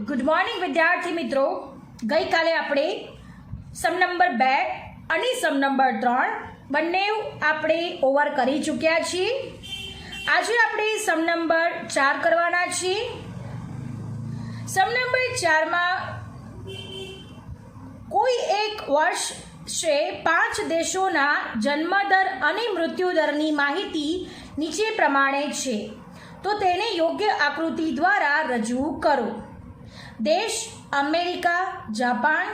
Good morning વિદ્યાર્થી મિત્રો, ગઈકાલે આપણે સમ નંબર 2 અને સમ નંબર 3 બંને આપણે ઓવર કરી ચૂક્યા છીએ. આજે આપણે સમ નંબર 4 કરવાના છીએ. સમ નંબર 4માં કોઈ એક વર્ષે 5 દેશોના જન્મદર અને મૃત્યુદરની માહિતી નીચે પ્રમાણે છે, તો તેને યોગ્ય આકૃતિ દ્વારા રજૂ કરો. દેશ America, Japan,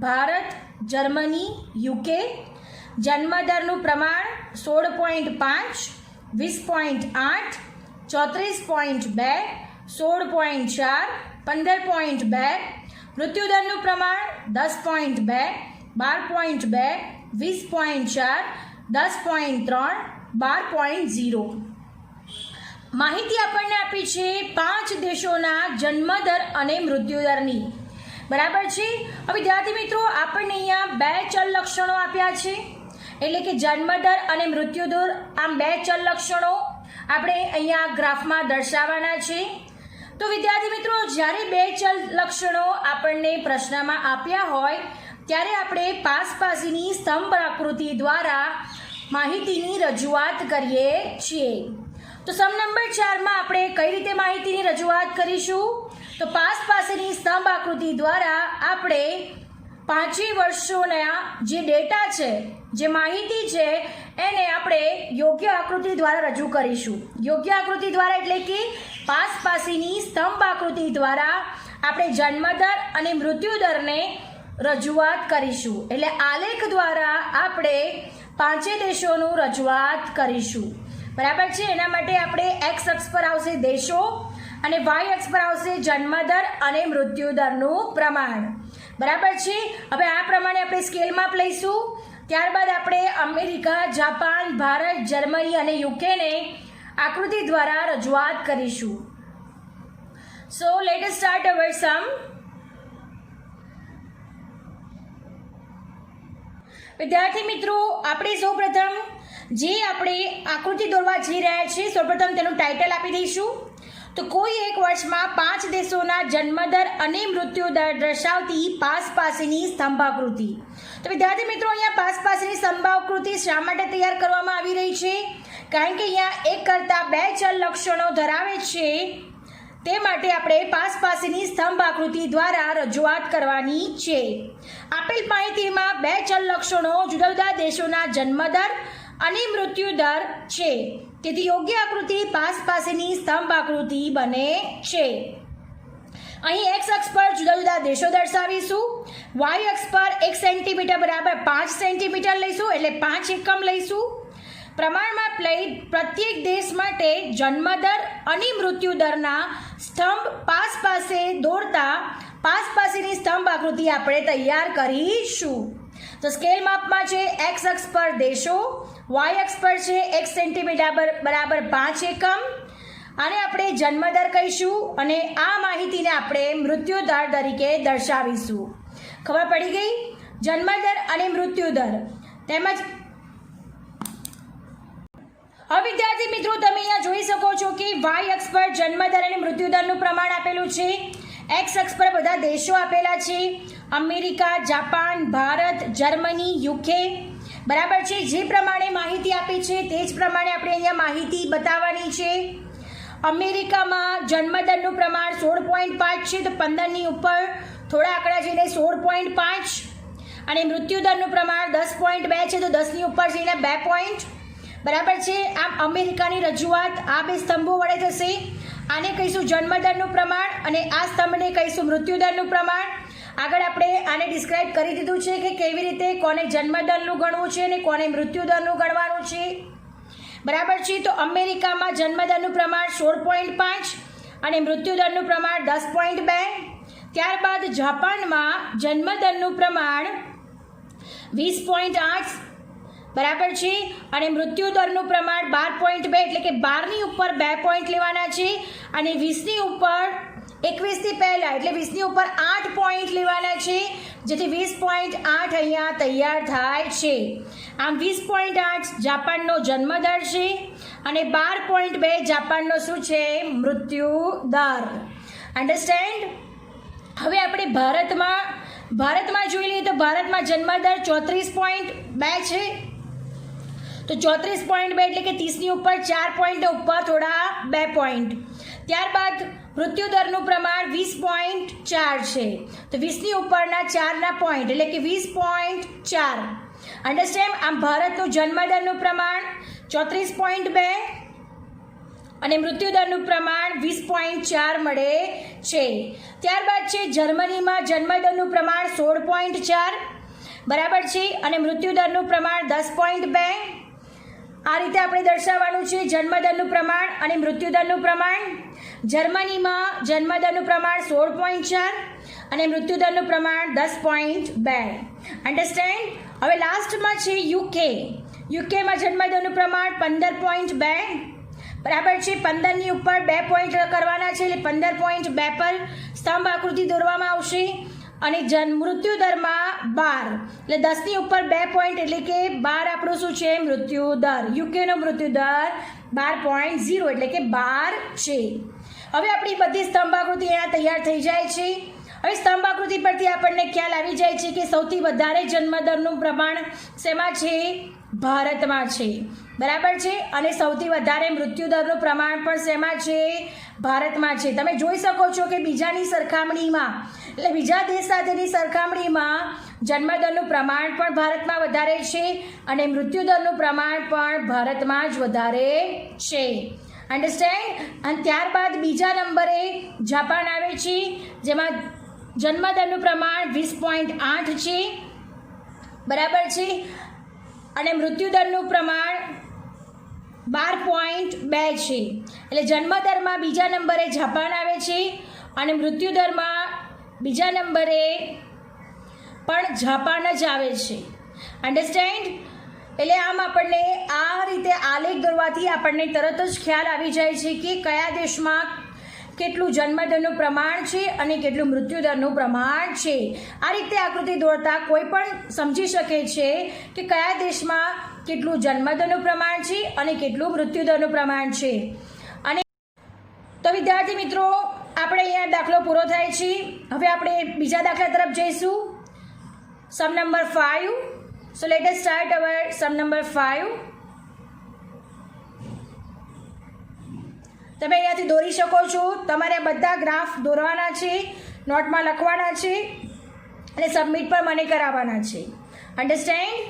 Bharat, Germany, UK. જન્મદરનું પ્રમાણ 16.5, 20.8, 34.2, 16.4, 15.2. મૃત્યુદરનું પ્રમાણ 10.2, 12.2, 20.4, 10.3, 12.0. માહિતી આપણને આપી છે 5 દેશોના જન્મદર અને મૃત્યુદરની. બરાબર છે. હવે વિદ્યાર્થી મિત્રો, આપણને અહીંયા 2 ચલ લક્ષણો આપ્યા છે, એટલે કે જન્મદર અને મૃત્યુદર. આમ 2 ચલ લક્ષણો આપણે અહીંયા ગ્રાફમાં દર્શાવવાના છે. તો વિદ્યાર્થી મિત્રો, જ્યારે 2 ચલ લક્ષણો આપણને પ્રશ્નમાં આપ્યા હોય ત્યારે આપણે પાસની સ્તંભ આકૃતિ દ્વારા માહિતીની રજૂઆત કરીએ છીએ. તો સમ નંબર 4માં આપણે કઈ રીતે માહિતીની રજૂઆત કરીશું? તો પાસની સ્તંભ આકૃતિ દ્વારા આપણે 5 વર્ષોના જે ડેટા છે, જે માહિતી છે, એને આપણે યોગ્ય આકૃતિ દ્વારા રજૂ કરીશું. યોગ્ય આકૃતિ દ્વારા એટલે કે પાસની સ્તંભ આકૃતિ દ્વારા આપણે જન્મદર અને મૃત્યુદરને રજૂઆત કરીશું. એટલે આલેખ દ્વારા આપણે 5 દેશોનું રજૂઆત કરીશું. બરાબર છે. એના માટે આપણે એક્સ અક્ષ પર આવશે દેશો અને વાય અક્ષ પર આવશે જન્મદર અને મૃત્યુદરનું પ્રમાણ. બરાબર છે. હવે આ પ્રમાણે આપણે સ્કેલ માપ લઈશું. ત્યારબાદ આપણે અમેરિકા, જાપાન, ભારત, જર્મની અને યુકેને આકૃતિ દ્વારા રજૂઆત કરીશું. સો લેટ અસ સ્ટાર્ટ અવર સમ. વિદ્યાર્થી મિત્રો, આપણે સૌપ્રથમ જે આપણે આકૃતિ દોરવા જઈ રહ્યા છીએ, સૌપ્રથમ તેનું ટાઇટલ આપી દઈશું. તો કોઈ એક વર્ષમાં 5 દેશોના જન્મદર અને મૃત્યુદર દર્શાવતી પાસની સ્તંભાકૃતિ. તો વિદ્યાર્થી મિત્રો, અહીંયા પાસની સ્તંભાકૃતિ શા માટે તૈયાર કરવામાં આવી રહી છે? કારણ કે અહીંયા એક કરતાં 2 ચલ લક્ષણો ધરાવે છે, તે માટે આપણે પાસની સ્તંભ આકૃતિ દ્વારા રજૂઆત કરવાની છે. આપેલ માહિતીમાં 2 ચલ લક્ષણો જુદા જુદા દેશોના જન્મદર અને મૃત્યુદર છે, તેથી યોગ્ય આકૃતિ પાસની સ્તંભ આકૃતિ બને છે. અહીં એક્સ અક્ષ પર જુદા જુદા દેશો દર્શાવીશું. વાય અક્ષ પર 1 સેન્ટીમીટર બરાબર 5 સેન્ટીમીટર લઈશું, એટલે 5 એકમ લઈશું. પ્રમાણમાં લઈ પ્રત્યેક દેશ માટે જન્મદર અને મૃત્યુદરના સ્તંભ પાસે દોરતા પાસની સ્તંભ આકૃતિ આપણે તૈયાર કરીશું. તો સ્કેલ માપમાં છે એક્સ અક્ષ પર દેશો, વાય અક્ષ પર છે 1 સેન્ટીમીટર બરાબર 5 એકમ, આને આપણે જન્મદર કહીશું અને આ માહિતીને આપણે મૃત્યુદર તરીકે દર્શાવીશું. ખબર પડી ગઈ? જન્મદર અને મૃત્યુદર. તેમજ હવે વિદ્યાર્થી મિત્રો, તમે અહીંયા જોઈ શકો છો કે વાય અક્ષ પર જન્મદર અને મૃત્યુદરનું પ્રમાણ આપેલું છે. એક્સ અક્ષ પર બધા દેશો આપેલા છે: America, Japan, Bharat, Germany, UK. બરાબર છે. જે પ્રમાણે માહિતી આપી છે તે જ પ્રમાણે આપણે અહીંયા માહિતી બતાવવાની છે. અમેરિકામાં જન્મદરનું પ્રમાણ 16.5 છે, તો 15ની ઉપર થોડા આંકડા જઈને 16.5, અને મૃત્યુદરનું પ્રમાણ 10.2 છે, તો 10ની ઉપર જઈને 2 પોઈન્ટ. બરાબર છે. આમ અમેરિકાની રજૂઆત આ 2 સ્તંભો વડે થશે. આને કહીશું જન્મદરનું પ્રમાણ અને આ સ્તંભને કહીશું મૃત્યુદરનું પ્રમાણ. આગળ આપણે આને ડિસ્ક્રાઇબ કરી દીધું છે કે કેવી રીતે કોને જન્મદરનું ગણવું છે અને કોને મૃત્યુદરનું ગણવાનું છે. બરાબર છે. તો અમેરિકામાં જન્મદરનું પ્રમાણ 16.5 અને મૃત્યુદરનું પ્રમાણ 10.2. ત્યારબાદ જાપાનમાં જન્મદરનું પ્રમાણ 20.8 બરાબર છે, અને મૃત્યુદરનું પ્રમાણ 12.2, એટલે કે 12ની ઉપર 2 પોઈન્ટ લેવાના છે, અને 20ની ઉપર 21થી પહેલાં એટલે 20ની ઉપર 8 પોઈન્ટ લેવાના છે, જેથી 20.8 અહીંયા તૈયાર થાય છે. આમ 20.8 જાપાનનો જન્મદર છે અને 12.2 જાપાનનો શું છે? મૃત્યુ દર. અન્ડરસ્ટેન્ડ? હવે આપણે ભારતમાં જોઈ લઈએ તો ભારતમાં જન્મદર 34.2 છે. તો 34.2 એટલે કે 30ની ઉપર 4 પોઈન્ટ ઉપર થોડા 2 પોઈન્ટ. ત્યારબાદ મૃત્યુદરનું પ્રમાણ 20.4 છે. તો 20ની ઉપરના 4ના પોઈન્ટ એટલે કે 20.4. અન્ડરસ્ટેન્ડ? આમ ભારતનું જન્મદરનું પ્રમાણ 34.2 અને મૃત્યુદરનું પ્રમાણ 20.4 મળે છે. ત્યારબાદ છે જર્મનીમાં જન્મદરનું પ્રમાણ 16.4 બરાબર છે અને મૃત્યુદરનું પ્રમાણ 10.2. આ રીતે આપણે દર્શાવવાનું છે જન્મદરનું પ્રમાણ અને મૃત્યુદરનું પ્રમાણ. જર્મનીમાં જન્મદરનું પ્રમાણ 16.4 અને મૃત્યુદરનું પ્રમાણ 10.2. અન્ડરસ્ટેન્ડ? હવે લાસ્ટમાં છે યુકેમાં જન્મદરનું પ્રમાણ 15.2 બરાબર છે. 15ની ઉપર 2 પોઈન્ટ કરવાના છે એટલે 15.2 પર સ્તંભ આકૃતિ દોરવામાં આવશે. અને મૃત્યુદરમાં 12 એટલે 10ની ઉપર 2 પોઈન્ટ એટલે કે 12 આપણું શું છે મૃત્યુદર. યુકેનો મૃત્યુદર 12.0 એટલે કે 12 છે. હવે આપણી બધી સ્તંભ આકૃતિ અહીંયા તૈયાર થઈ જાય છે. હવે સ્તંભ આકૃતિ પરથી આપણને ખ્યાલ આવી જાય છે કે સૌથી વધારે જન્મદરનું પ્રમાણ શેમાં છે? ભારતમાં છે બરાબર છે. અને સૌથી વધારે મૃત્યુદરનું પ્રમાણ પણ શેમાં છે? ભારતમાં છે. તમે જોઈ શકો છો કે બીજાની સરખામણીમાં એટલે બીજા દેશ સાથેની સરખામણીમાં જન્મદરનું પ્રમાણ પણ ભારતમાં વધારે છે અને મૃત્યુદરનું પ્રમાણ પણ ભારતમાં જ વધારે છે. અન્ડરસ્ટેન્ડ? અને ત્યારબાદ બીજા નંબરે જાપાન આવે છે જેમાં જન્મદરનું પ્રમાણ 20.8 છે બરાબર છે અને મૃત્યુદરનું પ્રમાણ 12.2 છે. એટલે જન્મદરમાં બીજા નંબરે જાપાન આવે છે અને મૃત્યુદરમાં બીજા નંબરે પણ જાપાન જ આવે છે. અન્ડરસ્ટેન્ડ? એટલે આમ આપણને આ રીતે આલેખ દોરવાથી આપણને તરત જ ખ્યાલ આવી જાય છે કે કયા દેશમાં કેટલું જન્મદરનું પ્રમાણ છે અને કેટલું મૃત્યુદરનું પ્રમાણ છે. આ રીતે આકૃતિ દોરતા કોઈ પણ સમજી શકે છે કે કયા દેશમાં કેટલું જન્મદરનું પ્રમાણ છે અને કેટલું મૃત્યુદરનું પ્રમાણ છે. અને તો વિદ્યાર્થી મિત્રો આપણે અહીંયા દાખલો પૂરો થાય છે. હવે આપણે બીજા દાખલા તરફ જઈશું. Sum number 5. So let us start our sum number 5. તમે અહીંયાથી દોરી શકો છો. તમારે બધા ગ્રાફ દોરવાના છે, નોટમાં લખવાના છે અને સબમિટ પણ મને કરાવવાના છે. અન્ડરસ્ટેન્ડ?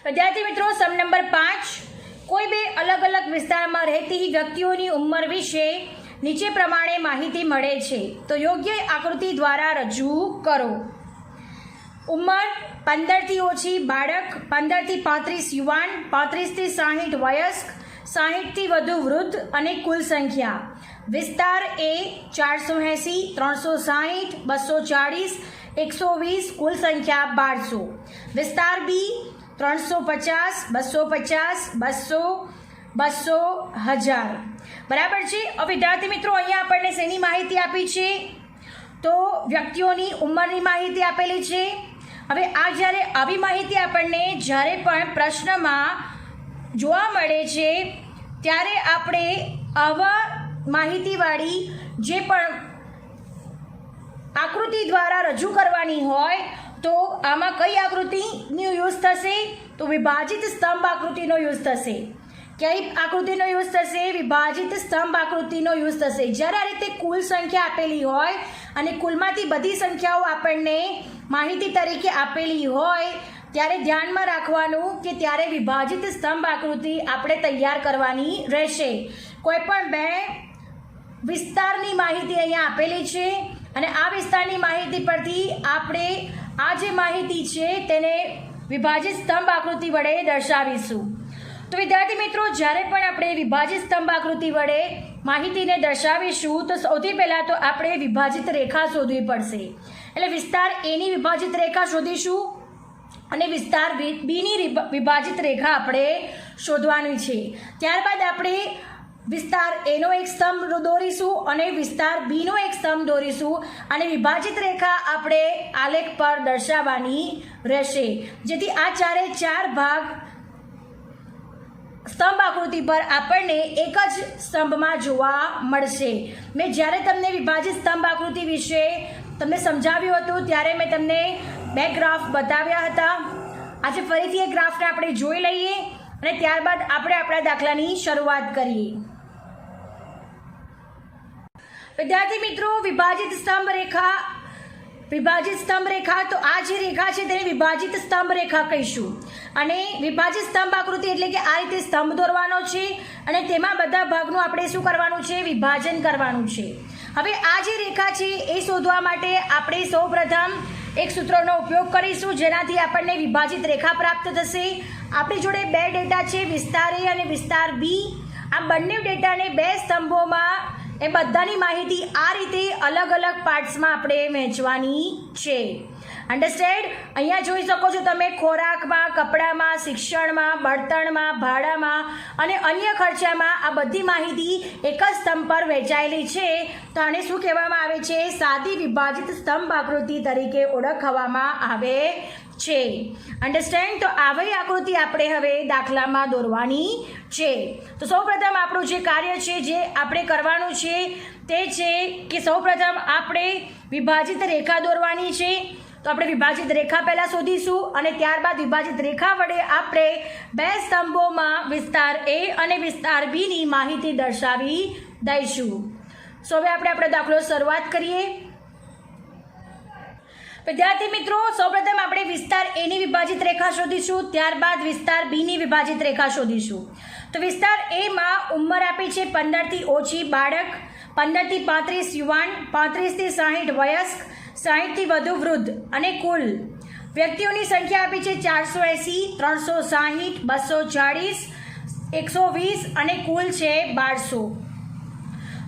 વિદ્યાર્થી મિત્રો સમ નંબર 5. કોઈ બે અલગ અલગ વિસ્તારમાં રહેતી વ્યક્તિઓની ઉંમર વિશે નીચે પ્રમાણે માહિતી મળે છે તો યોગ્ય આકૃતિ દ્વારા રજૂ કરો. ઉંમર 15થી ઓછી બાળક, 15થી 35 યુવાન, 35થી 60 વયસ્ક, 60થી વધુ વૃદ્ધ અને કુલ સંખ્યા. વિસ્તાર A 480, 360, 240, 120, કુલ સંખ્યા 1200. વિસ્તાર B 350, 250, 200, 200, 1000. બરાબર છે. હવે વિદ્યાર્થી મિત્રો અહીંયા આપણને શેની માહિતી આપી છે? તો વ્યક્તિઓની ઉંમરની માહિતી આપેલી છે. હવે આ જ્યારે આવી માહિતી આપણને જ્યારે પણ પ્રશ્નમાં જોવા મળે છે ત્યારે આપણે આવા માહિતીવાળી જે પણ આકૃતિ દ્વારા રજૂ કરવાની હોય તો આમાં કઈ આકૃતિનો યુઝ થશે? તો વિભાજિત સ્તંભ આકૃતિનો યુઝ થશે. કઈ આકૃતિનો યુઝ થશે? વિભાજિત સ્તંભ આકૃતિનો યુઝ થશે. જ્યારે આ રીતે કુલ સંખ્યા આપેલી હોય અને કુલમાંથી બધી સંખ્યાઓ આપણને માહિતી તરીકે આપેલી હોય ત્યારે ધ્યાનમાં રાખવાનું કે ત્યારે વિભાજિત સ્તંભ આકૃતિ આપણે તૈયાર કરવાની રહેશે. કોઈ પણ બે વિસ્તારની માહિતી અહીંયા આપેલી છે અને આ વિસ્તારની માહિતી પરથી આપણે આ જે માહિતી છે તેને વિભાજિત સ્તંભ આકૃતિ વડે દર્શાવીશું. તો વિદ્યાર્થી મિત્રો જ્યારે પણ આપણે વિભાજિત સ્તંભ આકૃતિ વડે માહિતીને દર્શાવીશું તો સૌથી પહેલાં તો આપણે વિભાજિત રેખા શોધવી પડશે. એટલે વિસ્તાર એની વિભાજિત રેખા શોધીશું અને વિસ્તાર બીની વિભાજિત રેખા આપણે શોધવાની છે. ત્યારબાદ આપણે વિસ્તાર એનો એક સ્તંભ દોરીશું અને વિસ્તાર બીનો એક સ્તંભ દોરીશું અને વિભાજિત રેખા આપણે આલેખ પર દર્શાવવાની રહેશે જેથી આ ચારે ચાર ભાગ સ્તંભ આકૃતિ પર આપણને એક જ સ્તંભમાં જોવા મળશે. મેં જ્યારે તમને વિભાજિત સ્તંભ આકૃતિ વિશે તમને સમજાવ્યું હતું ત્યારે મેં તમને 2 ગ્રાફ બતાવ્યા હતા. આજે ફરીથી એ ગ્રાફને આપણે જોઈ લઈએ અને ત્યારબાદ આપણે આપણા દાખલાની શરૂઆત કરીએ. વિદ્યાર્થી મિત્રો, વિભાજિત સ્તંભ રેખા, તો આ જે રેખા છે તેને વિભાજિત સ્તંભ રેખા કહીશું. અને વિભાજિત સ્તંભ આકૃતિ એટલે કે આ રીતે સ્તંભ દોરવાનો છે અને તેમાં બધા ભાગનું આપણે શું કરવાનું છે? વિભાજન કરવાનું છે. હવે આ જે રેખા છે એ શોધવા માટે આપણે સૌપ્રથમ એક સૂત્રનો ઉપયોગ કરીશું જેનાથી આપણને વિભાજિત રેખા પ્રાપ્ત થશે. આપણી જોડે 2 ડેટા છે, વિસ્તાર A અને વિસ્તાર B. આ બંને ડેટાને 2 સ્તંભોમાં એ બધાની માહિતી આ રીતે અલગ અલગ પાર્ટ્સમાં આપણે વહેંચવાની છે. અન્ડરસ્ટેન્ડ? અહીંયા જોઈ શકો છો તમે ખોરાકમાં, કપડામાં, શિક્ષણમાં, બળતણમાં, ભાડામાં અને અન્ય ખર્ચામાં આ બધી માહિતી એક જ સ્તંભ પર વહેંચાયેલી છે. તો આને શું કહેવામાં આવે છે? સાદી વિભાજિત સ્તંભ આકૃતિ તરીકે ઓળખવામાં આવે છે. અન્ડરસ્ટેન્ડ? તો આવી આકૃતિ આપણે હવે દાખલામાં દોરવાની છે. તો સૌપ્રથમ આપણું જે કાર્ય છે જે આપણે કરવાનું છે તે છે કે સૌપ્રથમ આપણે વિભાજિત રેખા દોરવાની છે. તો આપણે વિભાજિત રેખા પહેલાં શોધીશું અને ત્યારબાદ વિભાજિત રેખા વડે આપણે 2 સ્તંભોમાં વિસ્તાર A અને વિસ્તાર B ની માહિતી દર્શાવી દઈશું. સો હવે આપણે આપણો દાખલો શરૂઆત કરીએ. વિદ્યાર્થી મિત્રો, સૌપ્રથમ આપણે વિસ્તાર A ની વિભાજિત રેખા શોધીશું, ત્યારબાદ વિસ્તાર B ની વિભાજિત રેખા શોધીશું. તો વિસ્તાર A માં ઉંમર આપી છે 15 થી ઓછી બાળક, 15 થી 35 યુવાન, 35 થી 60 વયસ્ક, 60 થી વધુ વૃદ્ધ અને કુલ વ્યક્તિઓની સંખ્યા આપી છે 480, 360, 240, 120 અને કુલ છે 1200.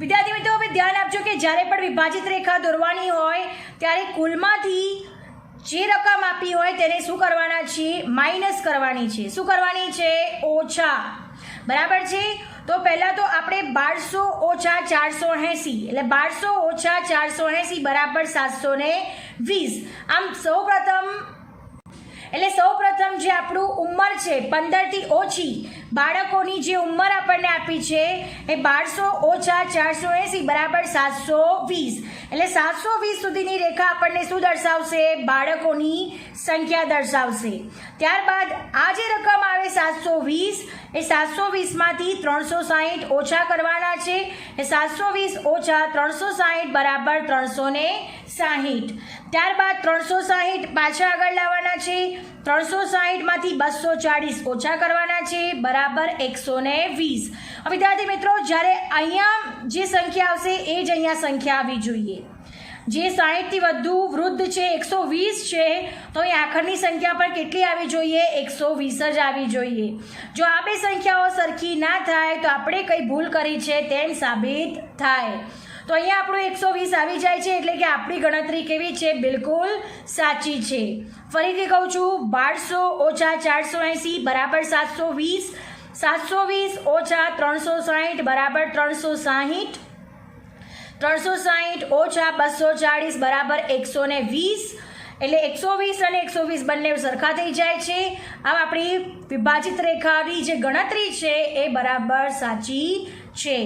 વિદ્યાર્થી મિત્રો, હવે ધ્યાન આપજો કે જ્યારે પણ વિભાજિત રેખા દોરવાની હોય ત્યારે કુલમાંથી જે રકમ આપી હોય તેને શું કરવાના છે? માઇનસ કરવાની છે. શું કરવાની છે? ઓછા. બરાબર છે? તો પહેલાં તો આપણે 1200 ઓછા 480 એટલે 1200 ઓછા 480 બરાબર 720. આમ સૌપ્રથમ જે આપણું ઉંમર છે 15 થી ઓછી બાળકોની જે ઉંમર આપણને આપી છે એ 1200 ઓછા 480 બરાબર 720. એટલે 720 સુધીની રેખા આપણને શું દર્શાવશે? બાળકોની સંખ્યા દર્શાવશે. ત્યારબાદ આ જે રકમ આવે 720 એ 720માંથી 360 ઓછા કરવાના છે. એ 720 ઓછા 360 બરાબર 360. ત્યારબાદ 360 પાછા આગળ લાવવાના છે. 360માંથી 240 ઓછા કરવાના છે બરાબર 120. વિદ્યાર્થી મિત્રો, જ્યારે અહીંયા જે સંખ્યા આવશે એ જ અહીંયા સંખ્યા આવી જોઈએ. જે 60 થી વધુ વૃદ્ધ છે 120 છે, તો અહીં આખરની સંખ્યા પણ કેટલી આવી જોઈએ? 120 જ આવી જોઈએ. જો આ બે સંખ્યાઓ સરખી ના થાય તો આપણે કંઈ ભૂલ કરી છે તેમ સાબિત થાય. તો અહીંયા આપણું 120 આવી જાય છે એટલે કે આપણી ગણતરી કેવી છે? બિલકુલ સાચી છે. ફરીથી કહું છું, 1200 ઓછા 480 બરાબર 720, 720 ઓછા 360 બરાબર 360, 360 ઓછા 240 બરાબર 120. એટલે 120 અને 120 બંને સરખા થઈ જાય છે. આમ આપણી વિભાજિત રેખાની જે ગણતરી છે એ બરાબર સાચી છે.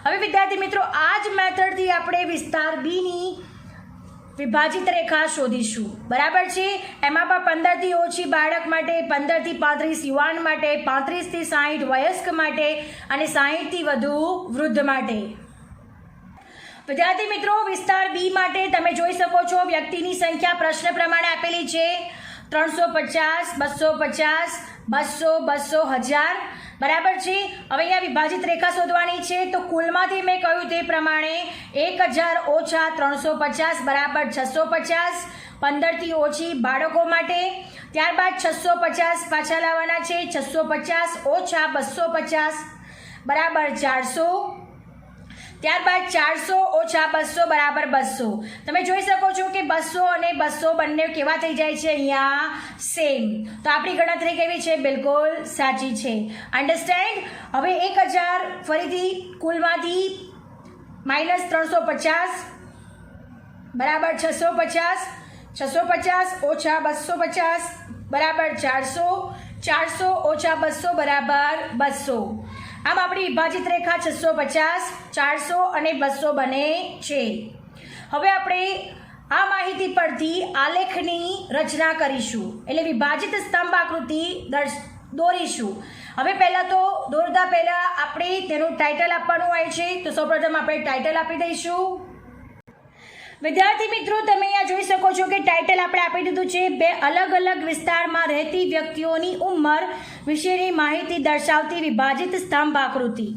હવે વિદ્યાર્થી મિત્રો, આ જ મેથડથી આપણે વિસ્તાર B ની વિભાજિત રેખા શોધીશું. બરાબર છે? એમાં પણ 15 થી ઓછી બાળક માટે, 15 થી 35 યુવાન માટે, 35 થી 60 વયસ્ક માટે અને 60 થી વધુ વૃદ્ધ માટે. વિદ્યાર્થી મિત્રો, વિસ્તાર B માટે તમે જોઈ શકો છો વ્યક્તિની સંખ્યા પ્રશ્ન પ્રમાણે આપેલી છે 350, 250, 200, 200, 1000. બરાબર છે? હવે અહીંયા વિભાજિત રેખા શોધવાની છે. તો કુલમાંથી મેં કહ્યું તે પ્રમાણે 1000 ઓછા 350 બરાબર 650. 15 થી ઓછી બાળકો માટે. ત્યારબાદ 650 પાછા લાવવાના છે. 650 ઓછા 250 બરાબર 400. ત્યારબાદ 400 ઓછા 200 બરાબર 200. તમે જોઈ શકો છો કે 200 અને 200 બંને કેવા થઈ જાય છે? અહીંયા સેમ. તો આપણી ગણતરી કેવી છે? બિલકુલ સાચી છે. અન્ડરસ્ટેન્ડ? હવે 1000 ફરીથી કુલમાંથી માઇનસ 350 બરાબર 650, 650 ઓછા 250 બરાબર 400, 400 ઓછા 200 બરાબર 200. આમ આપણી વિભાજિત રેખા 650, 400 અને 200 બને છે. હવે આપણે આ માહિતી પરથી આલેખની રચના કરીશું, એટલે વિભાજિત સ્તંભ આકૃતિ દોરીશું. હવે પહેલાં તો દોરતા પહેલાં આપણે તેનું ટાઇટલ આપવાનું હોય છે, તો સૌપ્રથમ આપણે ટાઇટલ આપી દઈશું. વિદ્યાર્થી મિત્રો, તમે અહીંયા જોઈ શકો છો કે ટાઇટલ આપણે આપી દીધું છે. 2 અલગ અલગ વિસ્તારમાં રહેતી વ્યક્તિઓની ઉંમર વિશેની માહિતી દર્શાવતી વિભાજિત સ્તંભ આકૃતિ.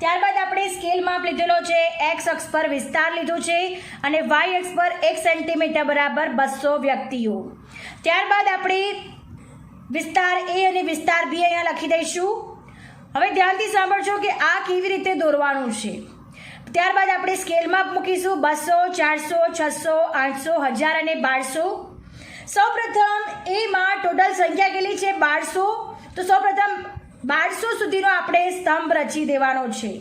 ત્યારબાદ આપણે સ્કેલ માપ લીધેલો છે. એક્સ અક્ષ પર વિસ્તાર લીધો છે અને વાય અક્ષ પર 1 સેન્ટીમીટર બરાબર 200 વ્યક્તિઓ. ત્યારબાદ આપણે વિસ્તાર એ અને વિસ્તાર બી અહીંયા લખી દઈશું. હવે ધ્યાનથી સાંભળજો કે આ કેવી રીતે દોરવાનું છે. ત્યારબાદ આપણે સ્કેલ માપ મૂકીશું. 200, 400, 600, 800, 1000 અને 1200. સૌપ્રથમ એમાં ટોટલ સંખ્યા કેટલી છે? 1200. તો સૌપ્રથમ 1200 સુધીનો આપણે સ્તંભ રચી દેવાનો છે.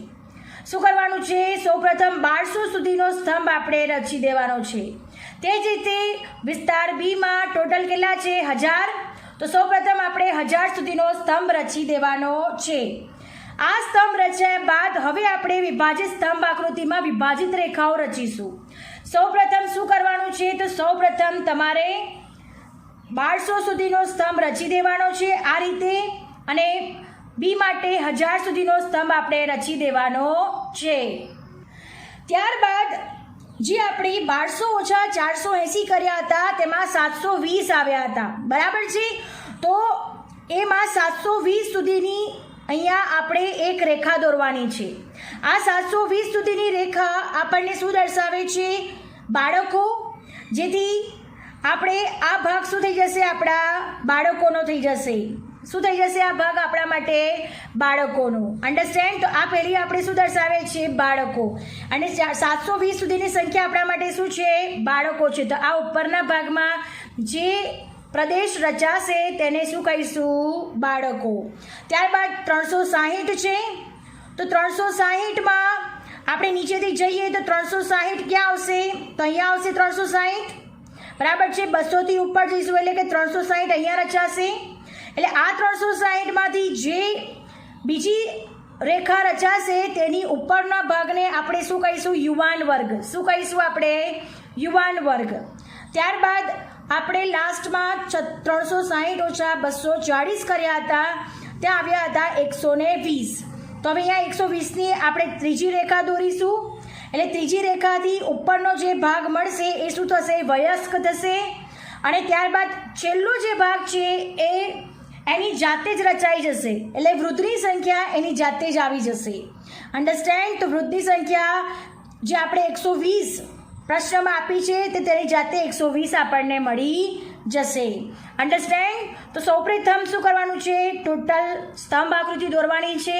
શું કરવાનું છે? સૌપ્રથમ 1200 સુધીનો સ્તંભ આપણે રચી દેવાનો છે. તે જ રીતે વિસ્તાર બીમાં ટોટલ કેટલા છે? 1000. તો સૌપ્રથમ આપણે 1000 સુધીનો સ્તંભ રચી દેવાનો છે. આ સ્તંભ રચ્યા બાદ હવે આપણે વિભાજિત સ્તંભ આકૃતિમાં વિભાજિત રેખાઓ રચીશું. સૌપ્રથમ શું કરવાનું છે? તો સૌપ્રથમ તમારે 1200 સુધીનો સ્તંભ રચી દેવાનો છે આ રીતે, અને બી માટે 1000 સુધીનો સ્તંભ આપણે રચી દેવાનો છે. ત્યારબાદ જે આપણે 1200 ઓછા 480 કર્યા હતા તેમાં 720 આવ્યા હતા, બરાબર છે. તો એમાં 720 સુધીની અહીંયા આપણે એક રેખા દોરવાની છે. આ 720 સુધીની રેખા આપણને શું દર્શાવે છે? બાળકો. જેથી આપણે આ ભાગ શું થઈ જશે? આપણા બાળકોનો થઈ જશે. શું થઈ જશે આ ભાગ? આપણા માટે બાળકોનો. અન્ડરસ્ટેન્ડ? તો આ પહેલી આપણે શું દર્શાવે છે? બાળકો. અને 720 સુધીની સંખ્યા આપણા માટે શું છે? બાળકો છે. તો આ ઉપરના ભાગમાં જે પ્રદેશ રચાશે તેને શું કહીશું? બાળકો. ત્યારબાદ 360 છે. તો 360માં આપણે નીચેથી જઈએ તો 360 ક્યાં આવશે? તો અહીંયા આવશે 360, બરાબર છે. 200થી ઉપર જઈશું એટલે કે 360 અહીંયા રચાશે. એટલે આ 360માંથી જે બીજી રેખા રચાશે તેની ઉપરના ભાગને આપણે શું કહીશું? યુવાન વર્ગ. શું કહીશું આપણે? યુવાન વર્ગ. ત્યારબાદ આપણે લાસ્ટમાં 360 ઓછા 240 કર્યા હતા, ત્યાં આવ્યા હતા 120. તો હવે અહીંયા 120ની આપણે ત્રીજી રેખા દોરીશું. એટલે ત્રીજી રેખાથી ઉપરનો જે ભાગ મળશે એ શું થશે? વયસ્ક થશે. અને ત્યારબાદ છેલ્લો જે ભાગ છે એ એની જાતે જ રચાઈ જશે, એટલે વૃદ્ધની સંખ્યા એની જાતે જ આવી જશે. અન્ડરસ્ટેન્ડ? તો વૃદ્ધની સંખ્યા જે આપણે 120 પ્રશ્નમાં આપી છે તે તેની જાતે 120 આપણને મળી જશે. અન્ડરસ્ટેન્ડ? તો સૌપ્રથમ શું કરવાનું છે? ટોટલ સ્તંભ આકૃતિ દોરવાની છે.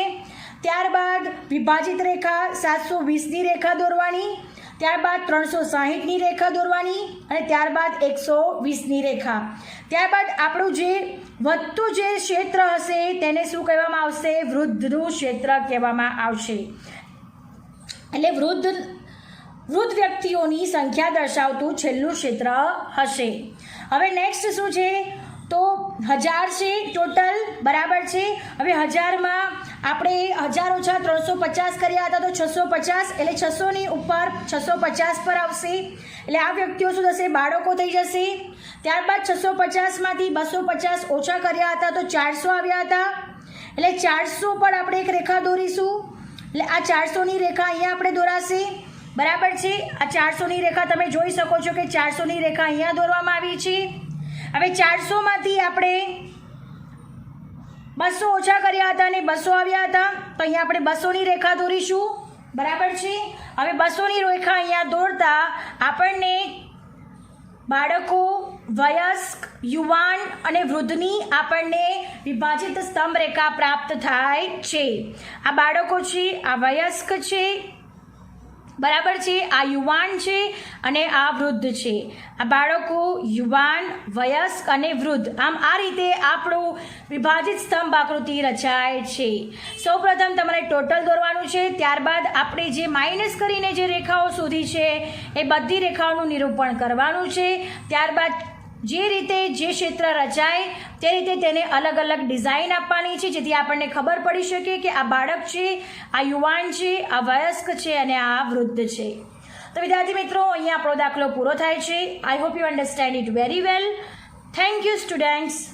ત્યારબાદ વિભાજિત રેખા 720ની રેખા દોરવાની, ત્યારબાદ 360ની રેખા દોરવાની અને ત્યારબાદ 120ની રેખા. ત્યારબાદ આપણું જે વધતું જે ક્ષેત્ર હશે તેને શું કહેવામાં આવશે? વૃદ્ધનું ક્ષેત્ર કહેવામાં આવશે. એટલે વૃદ્ધ વ્યક્તિઓની સંખ્યા દર્શાવતું છેલ્લું ક્ષેત્ર હશે. હવે નેક્સ્ટ શું છે? તો 1000 છે ટોટલ, બરાબર છે. હવે 1000માં આપણે 1000 ઓછા 350 કર્યા હતા તો 650, એટલે 600ની ઉપર 650 પર આવશે. એટલે આ વ્યક્તિઓ શું થશે? બાળકો થઈ જશે. ત્યારબાદ 650માંથી 250 ઓછા કર્યા હતા તો 400 આવ્યા હતા. એટલે 400 પર આપણે એક રેખા દોરીશું. એટલે આ 400ની રેખા અહીંયા આપણે દોરાશે, બરાબર છે. આ 400ની રેખા તમે જોઈ શકો છો કે 400ની રેખા અહીંયા દોરવામાં આવી છે. હવે 400માંથી આપણે 200 ઓછા કર્યા હતા અને 200 આવ્યા હતા, તો અહીંયા આપણે 200ની રેખા દોરીશું, બરાબર છે. હવે 200ની રેખા અહીંયા દોરતા આપણને બાળકો, વયસ્ક, યુવાન અને વૃદ્ધની આપણને વિભાજિત સ્તંભ રેખા પ્રાપ્ત થાય છે. આ બાળકો છે, આ વયસ્ક છે, બરાબર છે, આ યુવાન છે અને આ વૃદ્ધ છે. આ બાળકો, યુવાન, વયસ્ક અને વૃદ્ધ, આમ આ રીતે આપણું વિભાજિત સ્તંભ આકૃતિ રચાય છે. સૌપ્રથમ તમારે ટોટલ દોરવાનું છે, ત્યારબાદ આપણે જે માઇનસ કરીને જે રેખાઓ શોધી છે એ બધી રેખાઓનું નિરૂપણ કરવાનું છે. ત્યારબાદ જે રીતે જે ક્ષેત્ર રચાય તે રીતે તેને અલગ અલગ ડિઝાઇન આપવાની છે, જેથી આપણને ખબર પડી શકે કે આ બાળક છે, આ યુવાન છે, આ વયસ્ક છે અને આ વૃદ્ધ છે. તો વિદ્યાર્થી મિત્રો, અહીંયા આપણો દાખલો પૂરો થાય છે. I hope you understand it very well. Thank you students.